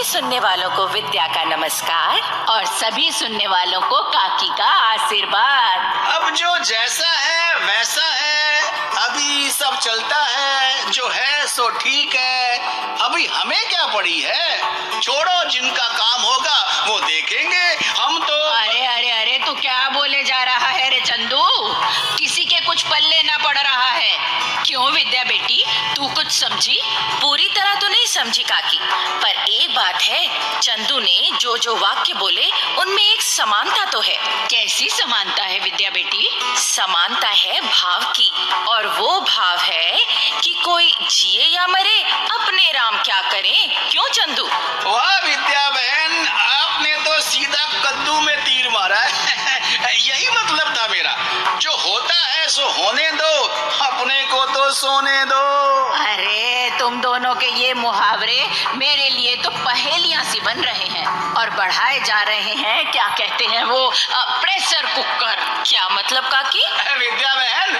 सुनने वालों को विद्या का नमस्कार और सभी सुनने वालों को काकी का आशीर्वाद। अब जो जैसा है वैसा है, अभी सब चलता है, जो है सो ठीक है। अभी हमें क्या पड़ी है, छोड़ो, जिनका काम होगा वो देखेंगे। हम तो अरे अरे अरे, तू क्या बोले जा रहा है रे चंदू? किसी के कुछ पल्ले ना पड़ रहा है। क्यों विद्या बेटी, तू कुछ समझी? पूरी तरह तो नहीं समझी काकी, पर एक बात है, चंदू ने जो जो वाक्य बोले उनमें एक समानता तो है। कैसी समानता है विद्या बेटी? समानता है भाव की, और वो भाव है कि कोई जिए या मरे अपने राम क्या करें। क्यों चंदू? वाह विद्या बहन, आपने तो सीधा कद्दू में तीर मारा है। यही मतलब था मेरा, जो होता है सो होने दो, अपने को तो सोने दो। अरे तुम दोनों के ये मुहावरे मेरे लिए तो पहेलियां सी बन रहे हैं और बढ़ाए जा रहे हैं, क्या कहते हैं वो, प्रेशर कुकर। क्या मतलब काकी? विद्या बहन,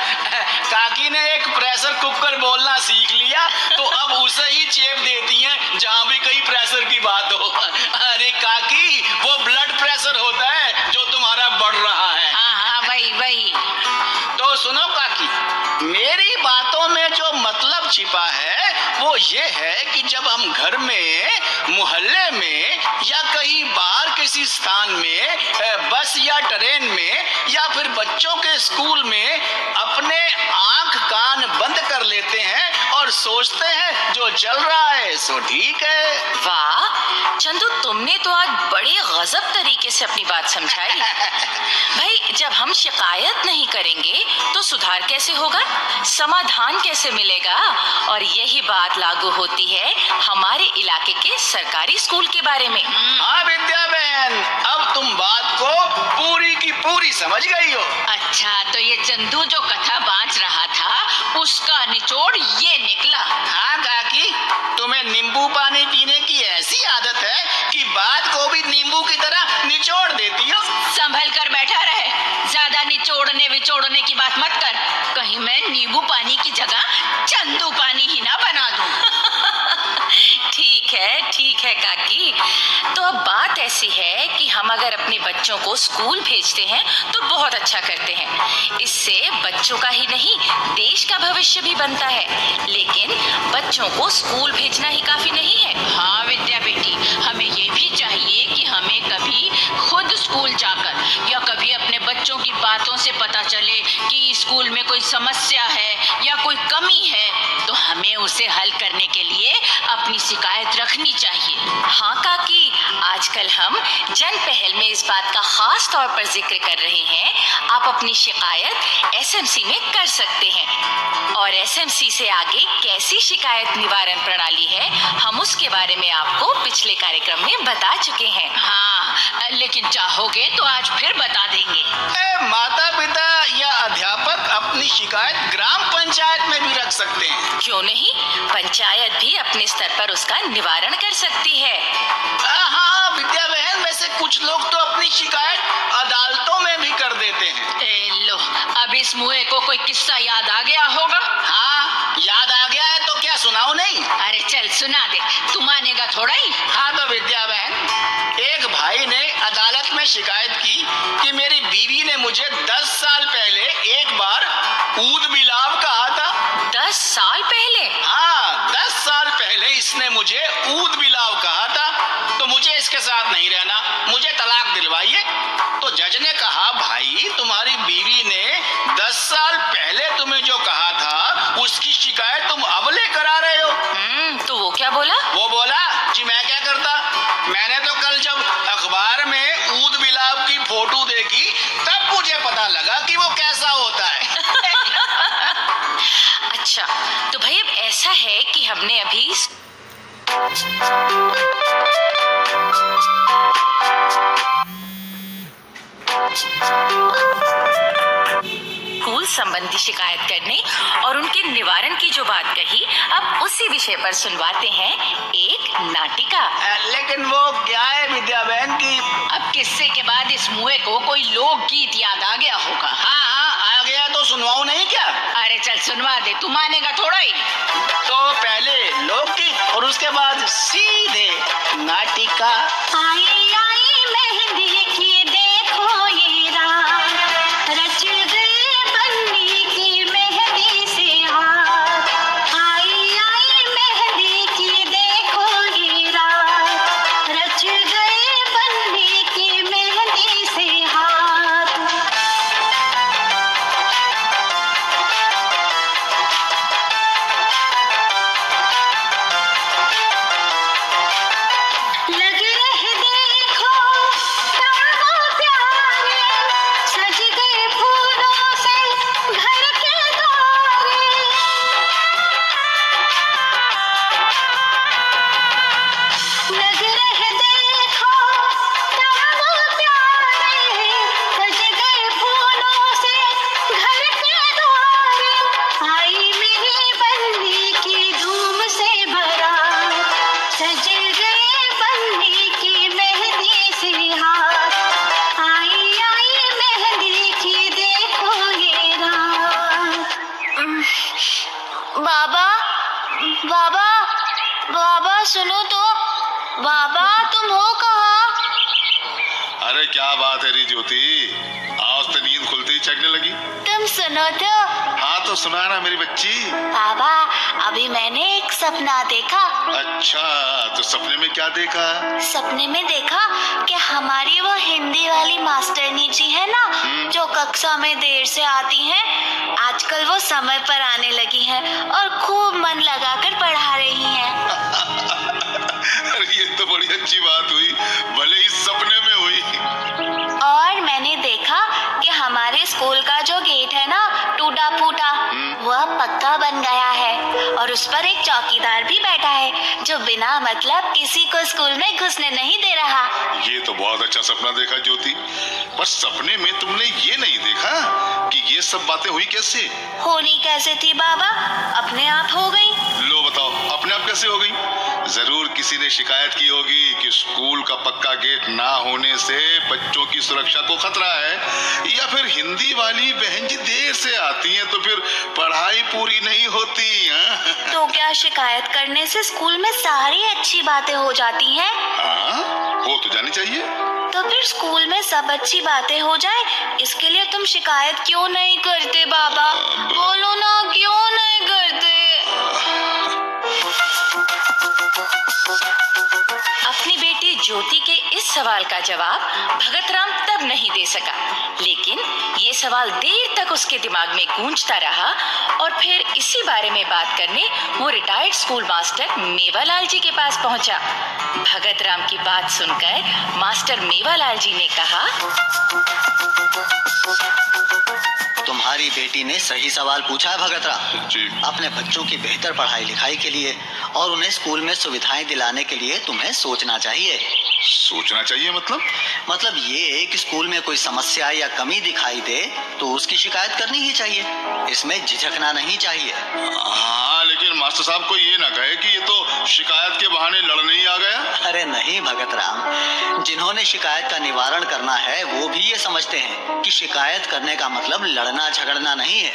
काकी ने एक प्रेशर कुकर बोलना सीख लिया तो अब उसे ही चेप देती हैं जहाँ भी कहीं प्रेशर की बात हो। अरे काकी, वो ब्लड प्रेशर होता है जो तुम्हारा बढ़ रहा है। हाँ, वही। तो सुनो काकी, मेरी बातों में जो मतलब छिपा है वो ये है कि जब हम घर में, मोहल्ले में या कहीं बाहर किसी स्थान में, बस या ट्रेन में या फिर बच्चों के स्कूल में अपने आंख कान बंद कर लेते हैं और सोचते हैं जो चल रहा है सो ठीक है। वाह चंदू, तुमने तो आज बड़े गजब तरीके से अपनी बात समझाई। भाई, जब हम शिकायत नहीं करेंगे तो सुधार कैसे होगा, समाधान कैसे मिलेगा? और यही बात लागू होती है हमारे इलाके के सरकारी स्कूल के बारे में। हाँ विद्या बहन, अब तुम बात को पूरी की पूरी समझ गई हो। अच्छा, तो ये चंदू जो कथा बांच रहा था उसका निचोड़ ये निकला। हाँ काकी, तुम्हें नींबू पानी पीने की ऐसी आदत है कि बात को भी नींबू की तरह निचोड़ देती हो। संभल कर बैठा रहे, ज्यादा निचोड़ने विचोड़ने की बात मत कर, कहीं मैं नींबू पानी की जगह चंदू पानी ही ना बना दूं। ठीक है काकी। तो अब बात ऐसी है कि हम अगर अपने बच्चों को स्कूल भेजते हैं तो बहुत अच्छा करते हैं। इससे बच्चों का ही नहीं, देश का भविष्य भी बनता है। लेकिन बच्चों को स्कूल भेजना ही काफी नहीं है। हाँ विद्या बेटी, हमें ये भी चाहिए कि हमें कभी खुद स्कूल जाकर या कभी अपने बच्चों की बातों से पता चले कि स्कूल में कोई समस्या है या कोई कमी है, तो हमें उसे हल करने के लिए अपनी शिकायत रखनी चाहिए। हाँ काकी, आजकल हम जन पहल में इस बात का खास तौर पर जिक्र कर रहे हैं। आप अपनी शिकायत एसएमसी में कर सकते हैं, और एसएमसी से आगे कैसी शिकायत निवारण प्रणाली है, हम उसके बारे में आपको पिछले कार्यक्रम में बता चुके हैं। हाँ, लेकिन चाहोगे तो आज फिर बता देंगे। माता पिता या अध्यापक अपनी शिकायत ग्राम पंचायत में भी रख सकते हैं। क्यों नहीं, पंचायत भी अपने स्तर पर उसका निवारण कर सकती है। हाँ विद्या बहन, वैसे कुछ लोग तो अपनी शिकायत अदालतों में भी कर देते हैं। लो, अब इस मुए को कोई किस्सा याद आ गया होगा। हाँ, याद आ गया है तो क्या सुनाऊं? नहीं? अरे चल सुना दे, तू मानेगा थोड़ा ही। हाँ तो विद्या बहन, एक भाई ने अदालत में शिकायत की कि मेरी बीवी ने मुझे 10 साल पहले एक बार ऊद बिलाव कहा था। 10 साल पहले? हाँ, 10 साल पहले इसने मुझे ऊद बिलाव कहा था, तो मुझे इसके साथ नहीं रहना, मुझे तलाक दिलवाइए। तो जज ने कहा, भाई तुम्हारी बीवी ने 10 साल पहले तुम्हें जो कहा था उसकी शिकायत तुम अब लेकर आ रहे हो। तो वो क्या बोला? वो बोला, जी मैं क्या करता, मैंने तो कल जब अखबार में ऊद बिलाव की फोटो देखी तब मुझे पता लगा कि वो कैसा होता है। अच्छा, तो भाई अब ऐसा है कि हमने अभी स्कूल संबंधी शिकायत करने और उनके निवारण की जो बात कही, अब उसी विषय पर सुनवाते हैं एक नाटिका। लेकिन वो क्या है विद्या बहन की, अब किस्से के बाद इस मुए को कोई लोकगीत याद आ गया होगा। हाँ आ गया, तो सुनवाऊं नहीं क्या? अरे चल सुनवा दे, तू मानेगा थोड़ा ही। तो पहले लोकगीत और उसके बाद सीधे नाट्य। टीका। आई आई मेहंदी की देखो ये रात, रच गए बन्नी की मेहंदी से हाथ। आई आई मेहंदी की देखो ये रात, रच गए बन्नी की मेहंदी से हाथ। लग रहे देखो तारों प्यारे, सज गए फूलों से घर के द्वारे। लग रहे देखो तारों प्यारे, सज गए फूलों से घर के द्वारे। आई मेरी बन्नी की धूम से बारात, सज गए बन्नी की मेहंदी से हाथ। आई आई मेहंदी की देखो ये रात। बाबा बाबा बाबा सुनो तो, बाबा तुम हो कहाँ? अरे क्या बात है री ज्योति, आज तो नींद खुलते ही चढ़ने लगी। तुम सुनो तो। हाँ तो सुना ना मेरी बच्ची। बाबा अभी मैंने एक सपना देखा। अच्छा, तो सपने में क्या देखा? सपने में देखा कि हमारी वो हिंदी वाली मास्टरनी जी है ना, जो कक्षा में देर से आती हैं, आजकल वो समय पर आने लगी हैं और खूब मन लगाकर पढ़ा रही हैं। अरे ये तो बड़ी अच्छी बात हुई, भले ही सपने में हुई। और मैंने देखा कि हमारे स्कूल का जो गेट है ना, टूटा फूटा, वह पक्का बन गया है और उस पर एक चौकीदार भी बैठा है, जो बिना मतलब किसी को स्कूल में घुसने नहीं दे रहा। ये तो बहुत अच्छा सपना देखा ज्योति, पर सपने में तुमने ये नहीं देखा कि ये सब बातें हुई कैसे? होनी कैसे थी बाबा, अपने आप हो गई। लो बताओ, अपने आप कैसे हो गई? जरूर किसी ने शिकायत की होगी कि स्कूल का पक्का गेट ना होने से बच्चों की सुरक्षा को खतरा है, या फिर हिंदी वाली बहन जी देर से आती हैं तो फिर पढ़ाई पूरी नहीं होती। हाँ? तो क्या शिकायत करने से स्कूल में सारी अच्छी बातें हो जाती हैं? हाँ, हो तो जानी चाहिए। तो फिर स्कूल में सब अच्छी बातें हो जाए, इसके लिए तुम शिकायत क्यों नहीं करते बाबा? बोलो ना, क्यों नहीं करते? अपनी बेटी ज्योति के इस सवाल का जवाब भगत राम तब नहीं दे सका, लेकिन ये सवाल देर तक उसके दिमाग में गूंजता रहा और फिर इसी बारे में बात करने वो रिटायर्ड स्कूल मास्टर मेवालाल जी के पास पहुंचा। भगत राम की बात सुनकर मास्टर मेवालाल जी ने कहा, तुम्हारी बेटी ने सही सवाल पूछा है भगत राम। जी। अपने बच्चों की बेहतर पढ़ाई लिखाई के लिए और उन्हें स्कूल में सुविधाएं दिलाने के लिए तुम्हें सोचना चाहिए। सोचना चाहिए मतलब ये कि स्कूल में कोई समस्या या कमी दिखाई दे तो उसकी शिकायत करनी ही चाहिए, इसमें झिझकना नहीं चाहिए। हाँ, लेकिन मास्टर साहब को ये ना कहे कि ये तो शिकायत के बहाने लड़ने ही आ गया। अरे नहीं भगत राम, जिन्होंने शिकायत का निवारण करना है वो भी ये समझते हैं कि शिकायत करने का मतलब लड़ना झगड़ना नहीं है,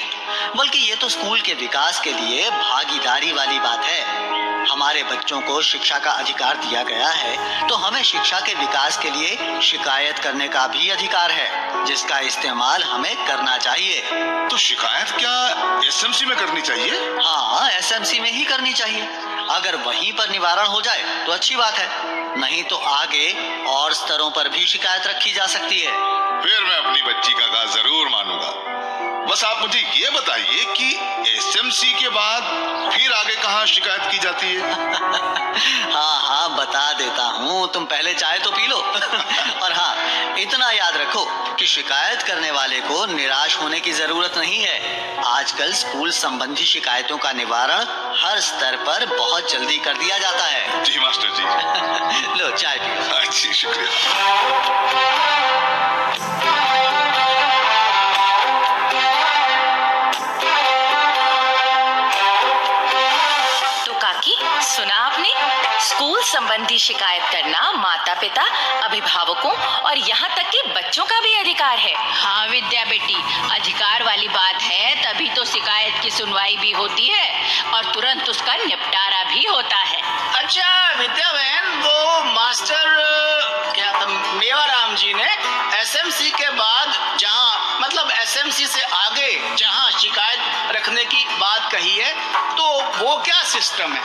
बल्कि ये तो स्कूल के विकास के लिए भागीदारी वाली बात है। हमारे बच्चों को शिक्षा का अधिकार दिया गया है तो हमें शिक्षा के विकास के लिए शिकायत करने का भी अधिकार है, जिसका इस्तेमाल हमें करना चाहिए। तो शिकायत क्या एसएमसी में करनी चाहिए? हाँ, एसएमसी में ही करनी चाहिए। अगर वहीं पर निवारण हो जाए तो अच्छी बात है, नहीं तो आगे और स्तरों पर भी शिकायत रखी जा सकती है। फिर मैं अपनी बच्ची का कहा जरूर मानूंगा। बस आप मुझे ये बताइए कि एसएमसी के बाद फिर आगे कहाँ शिकायत की जाती है? हाँ हाँ बता देता हूँ, तुम पहले चाय तो पी लो। और हाँ, इतना याद रखो कि शिकायत करने वाले को निराश होने की जरूरत नहीं है। आजकल स्कूल संबंधी शिकायतों का निवारण हर स्तर पर बहुत जल्दी कर दिया जाता है। जी मास्टर जी। लो चाय पियो। अच्छी, शुक्रिया। तो काकी, सुना आपने? स्कूल संबंधी शिकायत करना माता पिता, अभिभावकों और यहाँ तक कि बच्चों का भी अधिकार है। हाँ विद्या बेटी, अधिकार वाली बात है तभी तो शिकायत की सुनवाई भी होती है और तुरंत उसका निपटारा भी होता है। अच्छा विद्या बहन, वो मास्टर बात कही है, तो वो क्या सिस्टम है,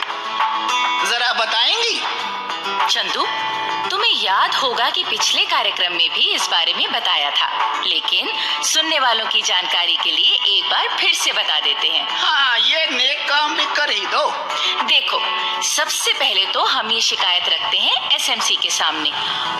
जरा बताएंगी? चंदू, तुम्हें याद होगा कि पिछले कार्यक्रम में भी इस बारे में बताया था, लेकिन सुनने वालों की जानकारी के लिए एक बार फिर से बता देते हैं। हाँ, ये नेक काम भी कर ही दो। देखो, सबसे पहले तो हम ये शिकायत रखते हैं एसएमसी के सामने,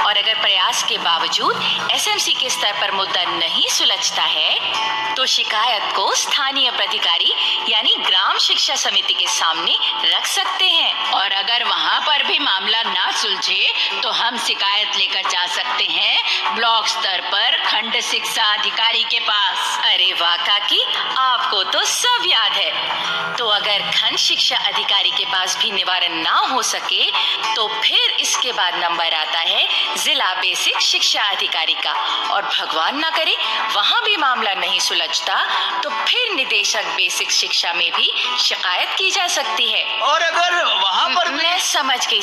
और अगर प्रयास के बावजूद एसएमसी के स्तर पर मुद्दा नहीं सुलझता है तो शिकायत को स्थानीय प्राधिकारी यानी ग्राम शिक्षा समिति के सामने रख सकते हैं। और अगर वहाँ पर भी मामला ना सुलझे तो हम शिकायत लेकर जा सकते हैं ब्लॉक स्तर पर खंड शिक्षा अधिकारी के पास। अरे वाह काकी, आपको तो सब याद है। तो अगर खंड शिक्षा अधिकारी के पास भी निवारण ना हो सके तो फिर इसके बाद नंबर आता है जिला बेसिक शिक्षा अधिकारी का, और भगवान ना करे वहाँ भी मामला नहीं सुलझता तो फिर निदेशक बेसिक शिक्षा में भी शिकायत की जा सकती है। और अगर वहाँ पर भी मैं समझ गई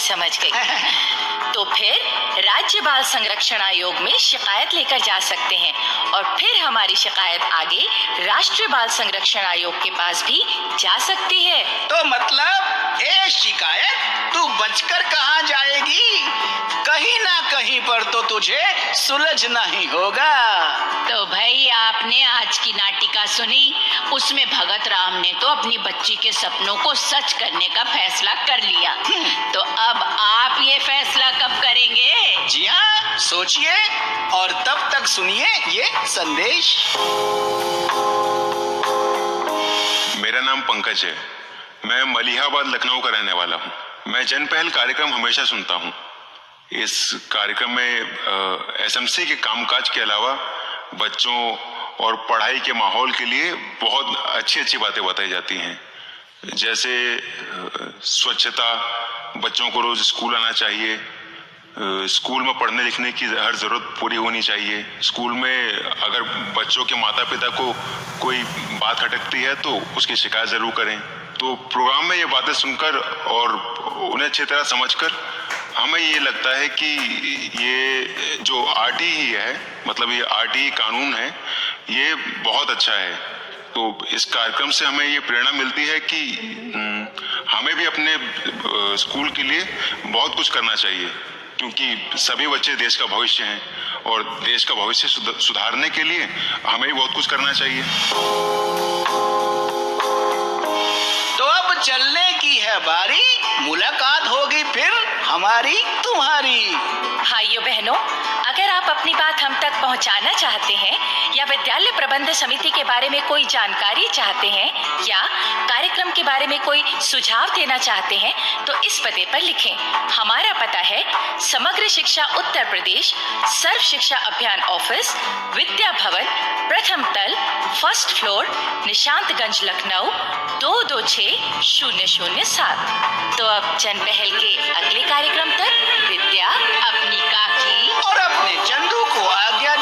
तो फिर राज्य बाल संरक्षण आयोग में शिकायत लेकर जा सकते हैं, और फिर हमारी शिकायत आगे राष्ट्रीय बाल संरक्षण आयोग के पास भी जा सकती है। तो मतलब ये शिकायत तू बचकर कहाँ जाएगी? कहीं ना कहीं पर तो तुझे सुलझना ही होगा। तो भाई, आपने आज की नाटिका सुनी, उसमें भगत राम ने तो अपनी बच्ची के सपनों को सच करने का फैसला कर लिया। तो अब आप ये फैसला कब करेंगे? जी हाँ, सोचिए और तब तक सुनिए ये संदेश। मेरा नाम पंकज है। मैं मलिहाबाद लखनऊ का रहने वाला हूँ। मैं जन पहल कार्यक्रम हमेशा सुनता हूँ। इस कार्यक्रम में एसएमसी के कामकाज के अलावा बच्चों और पढ़ाई के माहौल के लिए बहुत अच्छी अच्छी बातें बताई जाती हैं, जैसे स्वच्छता, बच्चों को रोज स्कूल आना चाहिए, स्कूल में पढ़ने लिखने की हर जरूरत पूरी होनी चाहिए, स्कूल में अगर बच्चों के माता पिता को कोई बात खटकती है तो उसकी शिकायत जरूर करें। तो प्रोग्राम में ये बातें सुनकर और उन्हें अच्छी तरह समझकर हमें ये लगता है कि ये जो आरटीई है, मतलब ये आरटीई कानून है, ये बहुत अच्छा है। तो इस कार्यक्रम से हमें ये प्रेरणा मिलती है कि हमें भी अपने स्कूल के लिए बहुत कुछ करना चाहिए, क्योंकि सभी बच्चे देश का भविष्य हैं और देश का भविष्य सुधारने के लिए हमें भी बहुत कुछ करना चाहिए। तो अब चलने की है बारी, मुलाकात होगी फिर हमारी तुम्हारी। भाइयों बहनों, अगर आप अपनी बात हम तक पहुंचाना चाहते हैं या विद्यालय प्रबंध समिति के बारे में कोई जानकारी चाहते हैं या कार्यक्रम के बारे में कोई सुझाव देना चाहते हैं तो इस पते पर लिखें। हमारा पता है समग्र शिक्षा उत्तर प्रदेश, सर्व शिक्षा अभियान ऑफिस, विद्या भवन, प्रथम तल, फर्स्ट फ्लोर, निशांतगंज, लखनऊ 226007। तो अब जन पहल के अगले कार्यक्रम तक विद्या, अपनी काकी और अपने चंदू को आज्ञा